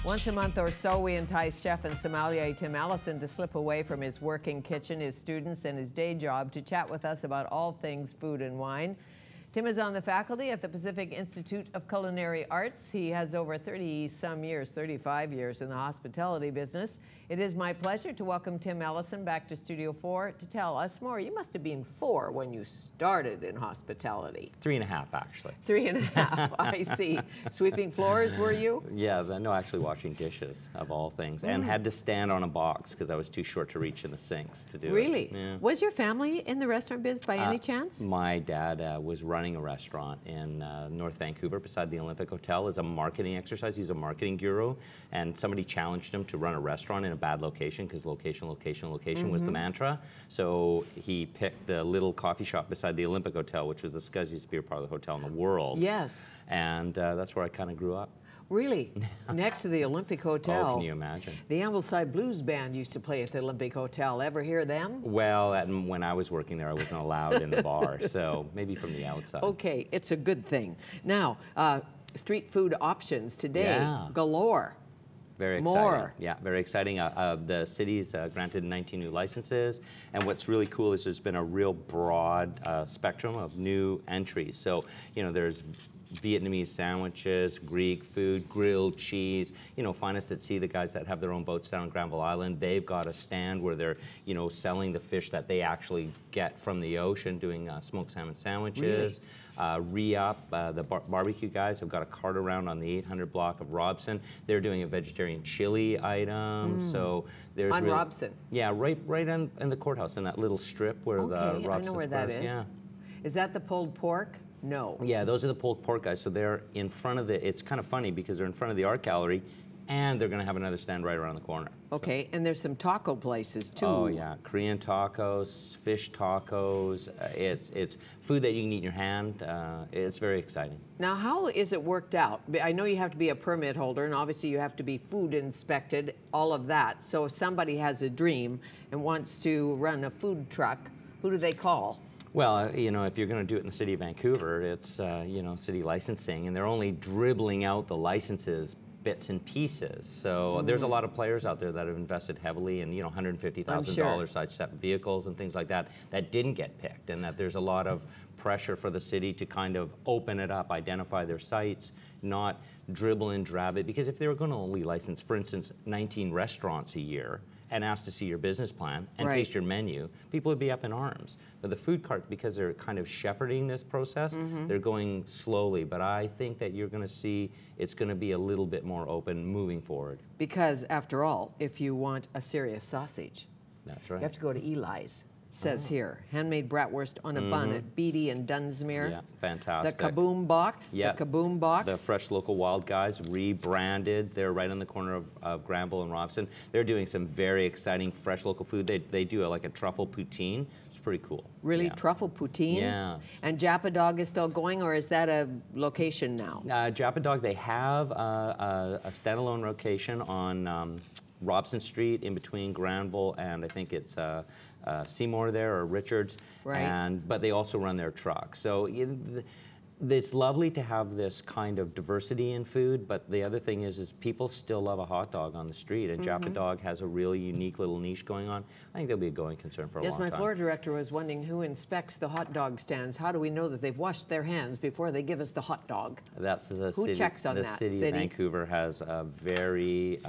Once a month or so, we entice chef and sommelier Tim Ellison to slip away from his working kitchen, his students, and his day job to chat with us about all things food and wine. Tim is on the faculty at the Pacific Institute of Culinary Arts. He has over 30-some years, 35 years in the hospitality business. It is my pleasure to welcome Tim Ellison back to Studio 4 to tell us more. You must have been 4 when you started in hospitality. 3.5, actually. 3.5, I see. Sweeping floors, were you? Yeah, no, actually washing dishes, of all things, and had to stand on a box because I was too short to reach in the sinks to do Really? it. Yeah. Was your family in the restaurant biz by any chance? My dad was running a restaurant in North Vancouver beside the Olympic Hotel as a marketing exercise. He's a marketing guru, and somebody challenged him to run a restaurant in a bad location because location was the mantra. So he picked the little coffee shop beside the Olympic Hotel, which was the scuzziest beer parlor hotel in the world. Yes. And that's where I kind of grew up. Really? Next to the Olympic Hotel. Oh, can you imagine? The Ambleside Blues Band used to play at the Olympic Hotel. Ever hear them? Well, when I was working there, I wasn't allowed in the bar, so maybe from the outside. Okay, it's a good thing. Now, street food options today, galore. Very exciting. More. Yeah, very exciting. The city's granted 19 new licenses, and what's really cool is there's been a real broad spectrum of new entries. So, you know, there's Vietnamese sandwiches, Greek food, grilled cheese, you know, finest at sea, the guys that have their own boats down on Granville Island, they've got a stand where they're, you know, selling the fish that they actually get from the ocean, doing smoked salmon sandwiches. Really? Re-Up, the barbecue guys have got a cart around on the 800 block of Robson. They're doing a vegetarian chili item. So there's on Robson? Yeah, right in the courthouse, in that little strip where the Robson I know where that is. Yeah. Is that the pulled pork? No. Yeah, those are the pulled pork guys. So they're in front of it's kind of funny because they're in front of the art gallery, and they're going to have another stand right around the corner. Okay, and there's some taco places too. Oh yeah, Korean tacos, fish tacos. It's food that you can eat in your hand. It's very exciting. Now, how is it worked out? I know you have to be a permit holder, and obviously you have to be food inspected, all of that. So if somebody has a dream and wants to run a food truck, who do they call? Well, you know, if you're going to do it in the city of Vancouver, it's, you know, city licensing, and they're only dribbling out the licenses bits and pieces. So there's a lot of players out there that have invested heavily in, you know, $150,000 sidestep vehicles and things like that that didn't get picked, and that there's a lot of pressure for the city to kind of open it up, identify their sites, not dribble and drab it. Because if they were going to only license, for instance, 19 restaurants a year, and ask to see your business plan and taste your menu, people would be up in arms. But the food cart, because they're kind of shepherding this process, they're going slowly. But I think that you're going to see it's going to be a little bit more open moving forward. Because after all, if you want a serious sausage, that's right, you have to go to Eli's. It says here, handmade bratwurst on a bun at Beatty and Dunsmuir. Yeah, fantastic. The Kaboom Box, the Kaboom Box. The Fresh Local Wild guys, rebranded. They're right on the corner of Granville and Robson. They're doing some very exciting fresh local food. They do like a truffle poutine. It's pretty cool. Really? Truffle poutine? Yeah. And Japa Dog is still going, or is that a location now? Japa Dog, they have a standalone location on Robson Street in between Granville and I think it's Seymour there or Richards, but they also run their truck. So it's lovely to have this kind of diversity in food, but the other thing is people still love a hot dog on the street, and Japa Dog has a really unique little niche going on. I think they'll be a going concern for a long time. Yes, my floor director was wondering who inspects the hot dog stands. How do we know that they've washed their hands before they give us the hot dog? That's the who city. Checks on the that? City of Vancouver has a very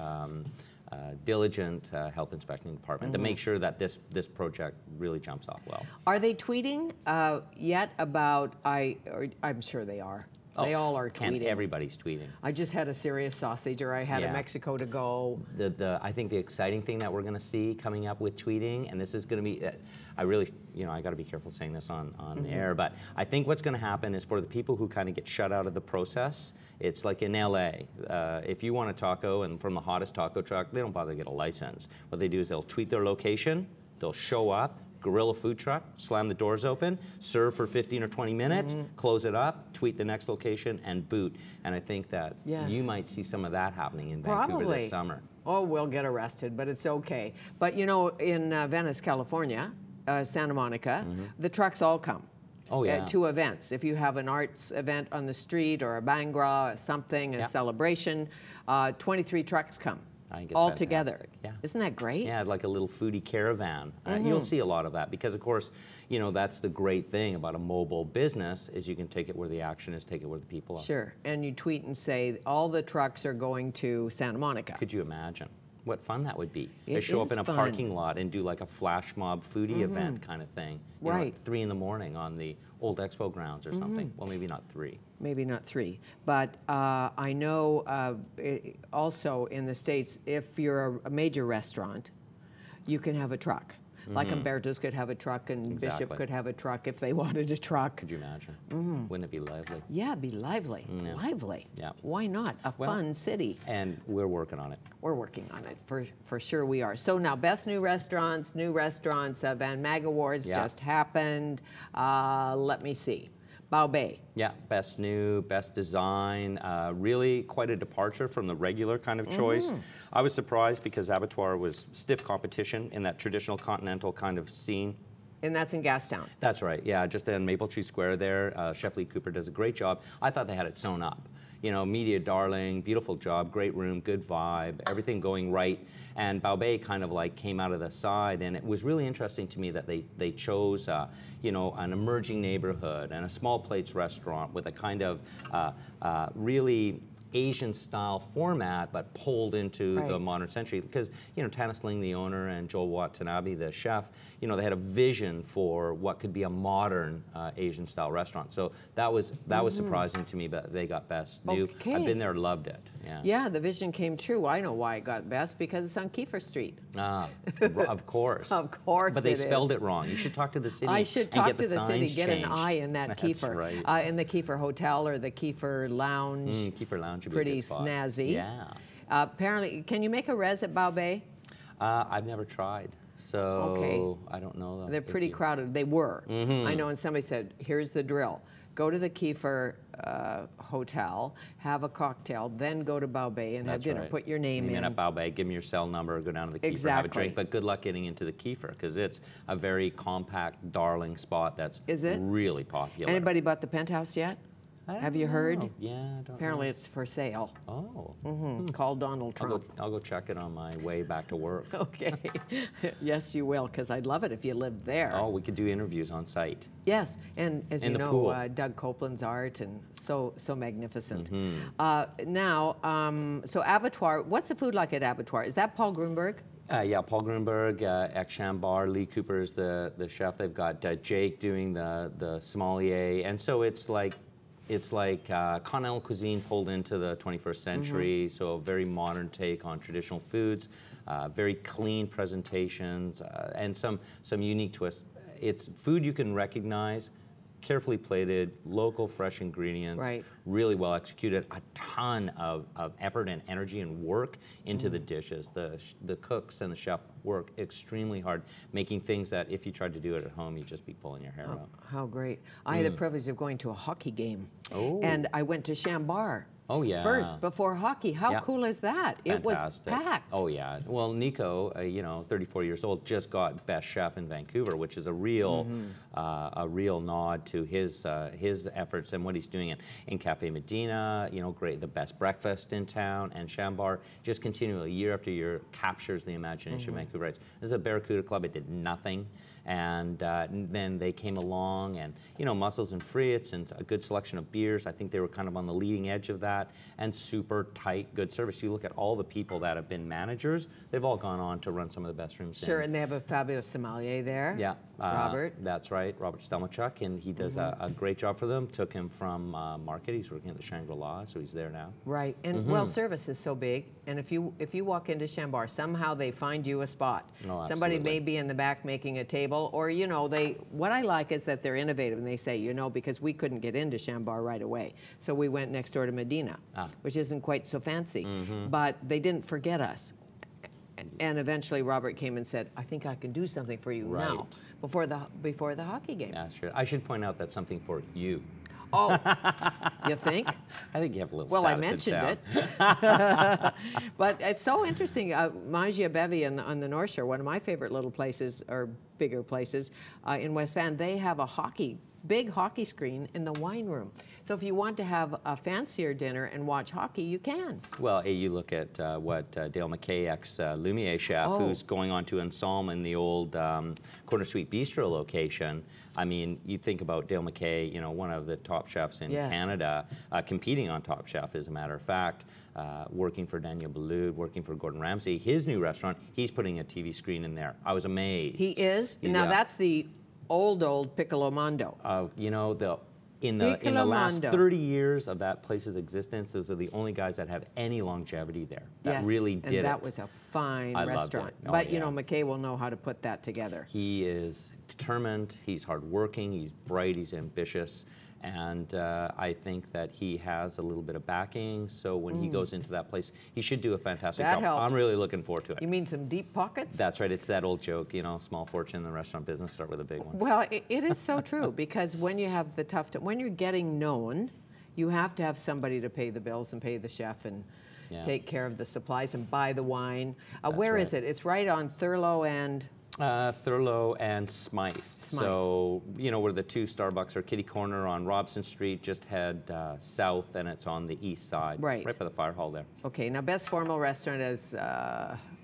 diligent health inspection department to make sure that this project really jumps off well. Are they tweeting yet about, I'm sure they are. They all are tweeting. Everybody's tweeting. I just had a serious sausage, or I had a Mexico to go. I think the exciting thing that we're going to see coming up with tweeting, and this is going to be, I really, you know, I got to be careful saying this on the air, but I think what's going to happen is for the people who kind of get shut out of the process, it's like in LA. If you want a taco and from the hottest taco truck, they don't bother to get a license. What they do is they'll tweet their location, they'll show up, guerrilla food truck, slam the doors open, serve for 15 or 20 minutes, close it up, tweet the next location, and boot. And I think that you might see some of that happening in Vancouver this summer. Oh, we'll get arrested, but it's okay. But you know, in Venice, California, Santa Monica, the trucks all come. Oh, yeah. To events. If you have an arts event on the street or a Bhangra, something, a celebration, 23 trucks come. I think it's all fantastic. together. Yeah. Isn't that great? Yeah, like a little foodie caravan. You'll see a lot of that because, of course, you know, that's the great thing about a mobile business is you can take it where the action is, take it where the people are. Sure. And you tweet and say, all the trucks are going to Santa Monica. Could you imagine? What fun that would be. It They show up is in a fun. parking lot and do like a flash mob foodie event kind of thing. You know, Right. at 3 in the morning on the old expo grounds or something. Well, maybe not 3. Maybe not 3. But I know also in the States, if you're a major restaurant, you can have a truck. Like Umberto's could have a truck and Bishop Exactly. could have a truck if they wanted a truck. Could you imagine? Wouldn't it be lively? Yeah, be lively. Yeah. Lively. Yeah. Why not? A fun city. And we're working on it. We're working on it, for sure we are. So now, best new restaurants, Van Mag Awards just happened. Let me see. Bao Bei. Yeah, best new, best design, really quite a departure from the regular kind of choice. I was surprised because Abattoir was stiff competition in that traditional continental kind of scene. And that's in Gastown. That's right, yeah, just in Maple Tree Square there. Chef Lee Cooper does a great job. I thought they had it sewn up. You know, media darling, beautiful job, great room, good vibe, everything going right. And Bao Bei kind of like came out of the side, and it was really interesting to me that they chose, you know, an emerging neighborhood and a small plates restaurant with a kind of really Asian-style format, but pulled into the modern century. Because, you know, Tanis Ling, the owner, and Joel Watanabe, the chef, you know, they had a vision for what could be a modern Asian-style restaurant. So that was surprising to me, but they got best new. Okay. I've been there, loved it. Yeah. Yeah, the vision came true. I know why it got best, because it's on Kiefer Street. Of course. Of course. But they spelled it wrong. You should talk to the city. I should talk and get to the city, signs get an changed. eye in that That's Kiefer. right. In the Kiefer Hotel or the Kiefer Lounge. Kiefer Lounge would be a Pretty good spot. snazzy. Yeah. Apparently, can you make a res at Bao Bei? I've never tried, so I don't know. They're pretty crowded. They were. I know, and somebody said, here's the drill. Go to the Kiefer Hotel, have a cocktail, then go to Bao Bei and have dinner. Right. Put your name in. At Bao Bei, give me your cell number, go down to the Kiefer, have a drink. But good luck getting into the Kiefer, because it's a very compact, darling spot that's really popular. Anybody bought the penthouse yet? Have you heard? Yeah, I don't Apparently know. it's for sale. Oh. Call Donald Trump. I'll go check it on my way back to work. Okay. Yes, you will, because I'd love it if you lived there. Oh, we could do interviews on site. Yes, and as In you the know, pool. Doug Copeland's art, and so magnificent. Now, so Abattoir, what's the food like at Abattoir? Is that Paul Grunberg? Yeah, Paul Grunberg, ex-Chambar, Lee Cooper is the chef. They've got Jake doing the sommelier, and so it's like continental cuisine pulled into the 21st century, so a very modern take on traditional foods, very clean presentations, and some unique twists. It's food you can recognize, carefully plated, local fresh ingredients, really well executed, a ton of effort and energy and work into the dishes. The cooks and the chef work extremely hard, making things that if you tried to do it at home, you'd just be pulling your hair out. How great. I had the privilege of going to a hockey game, and I went to Chambar. Oh, yeah. First, before hockey. How cool is that? Fantastic. It was packed. Oh, yeah. Well, Nico, you know, 34 years old, just got Best Chef in Vancouver, which is a real nod to his efforts and what he's doing in Cafe Medina, you know, great, the best breakfast in town, and Chambar just continually, year after year, captures the imagination of Vancouver. This is a Barracuda club. It did nothing. And then they came along, and you know, mussels and frites and a good selection of beers. I think they were kind of on the leading edge of that, and super tight, good service. You look at all the people that have been managers; they've all gone on to run some of the best rooms. Sure, and they have a fabulous sommelier there. Yeah, Robert. That's right, Robert Stelmachuk, and he does a great job for them. Took him from Market. He's working at the Shangri-La, so he's there now. Right, and well, service is so big, and if you walk into Chambar, somehow they find you a spot. Oh, somebody may be in the back making a table, or you know, what I like is that they're innovative, and they say, you know, because we couldn't get into Chambar right away, so we went next door to Medina, which isn't quite so fancy, but they didn't forget us. And eventually Robert came and said, I think I can do something for you now, before the hockey game. Yeah, sure. I should point out that's something for you. Oh, you think? I think you have a little Well, I status in mentioned town. it. But it's so interesting. Magia Bevi on the North Shore, one of my favorite little places, or bigger places in West Van, they have a big hockey screen in the wine room. So if you want to have a fancier dinner and watch hockey, you can. Well, hey, you look at what Dale McKay, ex-Lumiere chef, who's going on to Ensemble in the old Corner Suite Bistro location. I mean, you think about Dale McKay, you know, one of the top chefs in Canada, competing on Top Chef, as a matter of fact, working for Daniel Boulud, working for Gordon Ramsay. His new restaurant, he's putting a TV screen in there. I was amazed. He is? Now, that's the old Piccolo Mondo. You know, in the last 30 years of that place's existence, those are the only guys that have any longevity there. That really did it. And that was a fine restaurant. Oh, but, you know, McKay will know how to put that together. He is determined, he's hardworking, he's bright, he's ambitious, and I think that he has a little bit of backing, so when he goes into that place, he should do a fantastic job. Helps. I'm really looking forward to it. You mean some deep pockets? That's right. It's that old joke, you know, small fortune in the restaurant business, start with a big one. Well, it is so true, because when you have the when you're getting known, you have to have somebody to pay the bills and pay the chef and take care of the supplies and buy the wine. Where is it? It's right on Thurlow and... Thurlow and Smythe. So, you know, where the two Starbucks are, kitty corner on Robson Street, just head south, and it's on the east side. Right by the fire hall there. Okay, now best formal restaurant is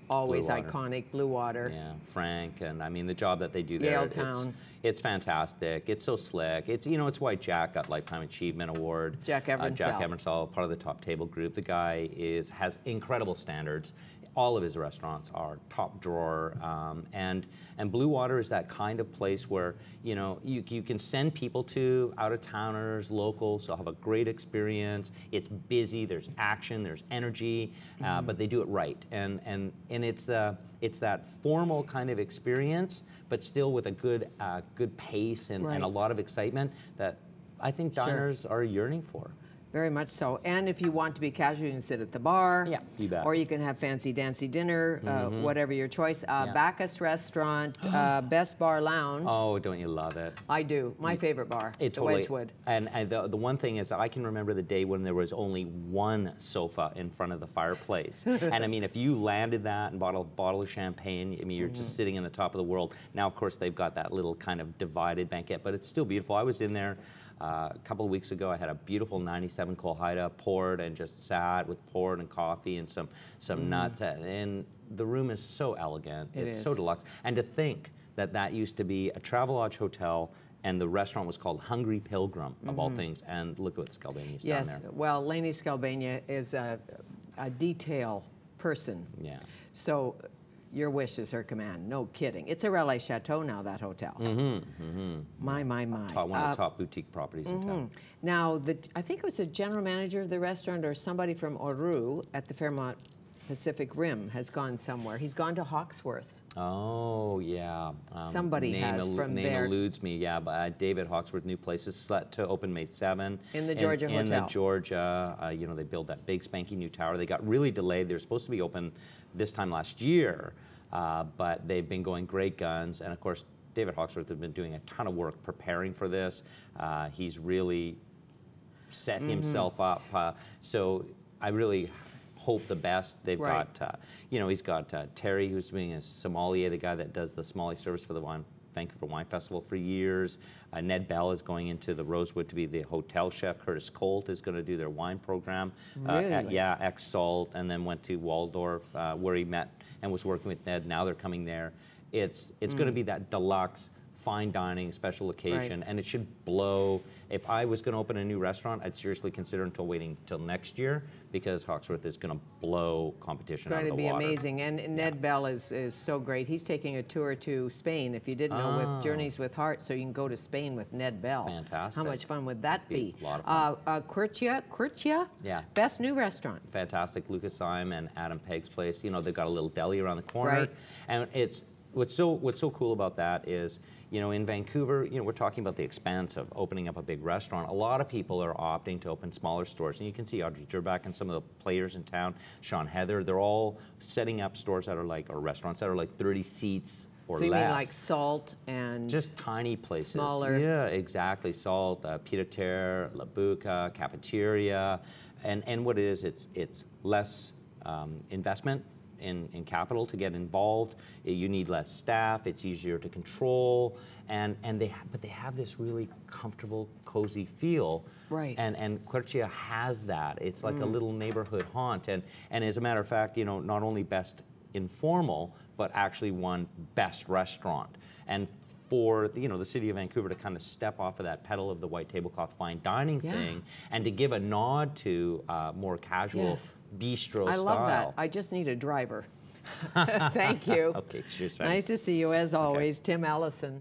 always iconic, Blue Water. Yeah, Frank, and I mean, the job that they do there, it's fantastic. It's so slick. It's, you know, it's why Jack got Lifetime Achievement Award. Jack Emerson, part of the Top Table Group. The guy has incredible standards. All of his restaurants are top drawer, and Blue Water is that kind of place where, you know, you can send people to, out-of-towners, locals, so have a great experience. It's busy, there's action, there's energy, but they do it right, and it's that formal kind of experience, but still with a good pace and a lot of excitement that I think diners are yearning for. Very much so. And if you want to be casual, you can sit at the bar. Yeah, you bet. Or you can have fancy dancy dinner, whatever your choice. Bacchus Restaurant, Best Bar Lounge. Oh, don't you love it? I do. My favorite bar, the Wedgwood. And the one thing is, I can remember the day when there was only one sofa in front of the fireplace. And I mean, if you landed that and bought a bottle of champagne, I mean, you're just sitting in the top of the world. Now, of course, they've got that little kind of divided banquette, but it's still beautiful. I was in there a couple of weeks ago. I had a beautiful 97 Colhaida poured and just sat with port and coffee and some nuts. And the room is so elegant. It's so deluxe. And to think that that used to be a Travelodge hotel, and the restaurant was called Hungry Pilgrim, of all things. And look what Scalbania's done there. Yes, well, Lainey Scalbania is a detail person. Yeah. So your wish is her command. No kidding. It's a Relais Chateau now, that hotel. My. One of the top boutique properties in town. Now, I think it was the general manager of the restaurant or somebody from Oru at the Fairmont Pacific Rim has gone somewhere. He's gone to Hawksworth. Oh, yeah. Somebody has from there. Name eludes me, yeah. But David Hawksworth, new places set to open May 7. In the Georgia Hotel. In the Georgia. You know, they built that big spanky new tower. They got really delayed. They were supposed to be open this time last year, but they've been going great guns. And of course, David Hawksworth has been doing a ton of work preparing for this. He's really set himself up. So I really hope the best. They've got, you know, he's got Terry, who's doing a sommelier, the guy that does the sommelier service for the Vancouver Wine Festival for years. Ned Bell is going into the Rosewood to be the hotel chef. Curtis Colt is going to do their wine program. Really? Ex-Salt, and then went to Waldorf, where he met and was working with Ned. Now they're coming there. It's going to be that deluxe, fine dining, special occasion, and it should blow. If I was going to open a new restaurant, I'd seriously consider waiting until next year, because Hawksworth is going to blow competition out of the water. It's going to be amazing, and Ned Bell is so great. He's taking a tour to Spain, if you didn't know, with Journeys with Heart, so you can go to Spain with Ned Bell. Fantastic. How much fun would that be? A lot of fun. Curtia? Yeah. Best new restaurant. Fantastic. Lucas Syme and Adam Pegg's place. You know, they've got a little deli around the corner. And what's so cool about that is, you know, in Vancouver, you know, we're talking about the expense of opening up a big restaurant. A lot of people are opting to open smaller stores, and you can see Audrey Jurbach and some of the players in town, Sean Heather, they're all setting up stores that are like, or restaurants that are like 30 seats or less. So you mean like Salt and just tiny places. Smaller. Yeah, exactly. Salt, Pied à Terre, La Buca, Cafeteria, and what it is, it's less investment. in capital to get involved. You need less staff. It's easier to control, but they have this really comfortable, cozy feel. Right. And Quercia has that. It's like a little neighborhood haunt. And as a matter of fact, you know, not only best informal, but actually won best restaurant. And for, you know, the city of Vancouver to kind of step off of that pedal of the white tablecloth fine dining thing and to give a nod to more casual bistro style. I love that. I just need a driver. Thank you. Okay, cheers, Fanny. Nice to see you as always, Tim Ellison.